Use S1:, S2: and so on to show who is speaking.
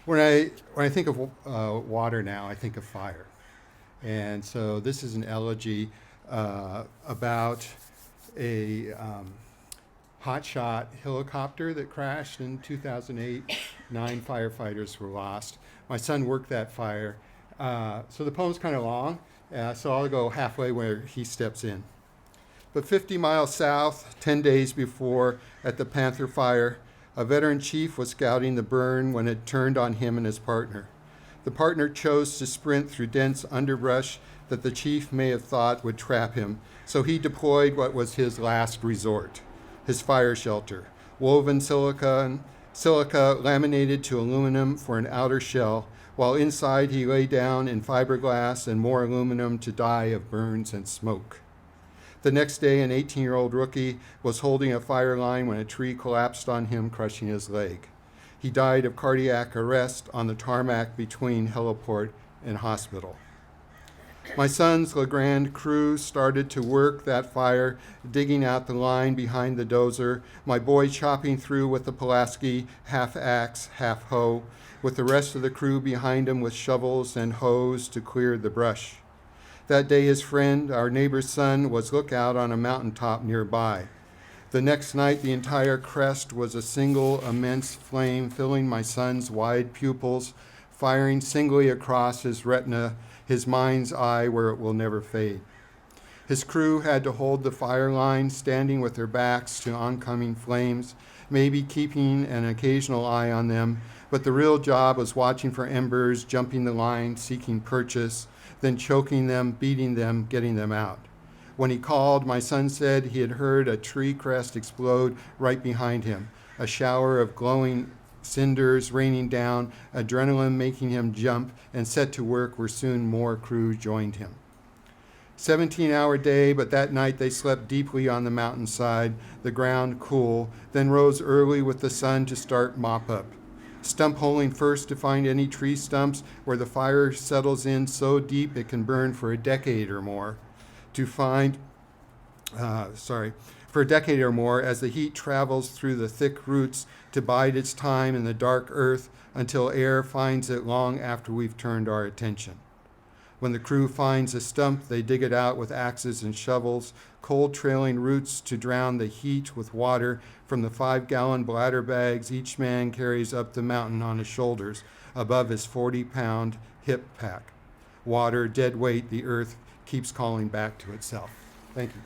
S1: When I think of water now, I think of fire. And so this is an elegy about a hotshot helicopter that crashed in 2008. 9 firefighters were lost. My son worked that fire. So the poem's kind of long, so I'll go halfway where he steps in. But 50 miles south, 10 days before, at the Panther Fire, a veteran chief was scouting the burn when it turned on him and his partner. The partner chose to sprint through dense underbrush that the chief may have thought would trap him, so he deployed what was his last resort, his fire shelter, woven silica laminated to aluminum for an outer shell, while inside he lay down in fiberglass and more aluminum to die of burns and smoke. The next day, an 18-year-old rookie was holding a fire line when a tree collapsed on him, crushing his leg. He died of cardiac arrest on the tarmac between heliport and hospital. My son's LeGrand crew started to work that fire, digging out the line behind the dozer, my boy chopping through with the Pulaski, half axe, half hoe, with the rest of the crew behind him with shovels and hoes to clear the brush. That day, his friend, our neighbor's son, was lookout on a mountaintop nearby. The next night, the entire crest was a single immense flame filling my son's wide pupils, firing singly across his retina, his mind's eye where it will never fade. His crew had to hold the fire line, standing with their backs to oncoming flames, maybe keeping an occasional eye on them, but the real job was watching for embers, jumping the line, seeking purchase, then choking them, beating them, getting them out. When he called, my son said he had heard a tree crest explode right behind him, a shower of glowing cinders raining down, adrenaline making him jump and set to work where soon more crew joined him. 17-hour day, but that night they slept deeply on the mountainside, the ground cool, then rose early with the sun to start mop-up. Stump holing first to find any tree stumps where the fire settles in so deep it can burn for a decade or more. For a decade or more as the heat travels through the thick roots to bide its time in the dark earth until air finds it long after we've turned our attention. When the crew finds a stump, they dig it out with axes and shovels, cold trailing roots to drown the heat with water from the 5-gallon bladder bags each man carries up the mountain on his shoulders above his 40-pound hip pack. Water, dead weight, the earth keeps calling back to itself. Thank you.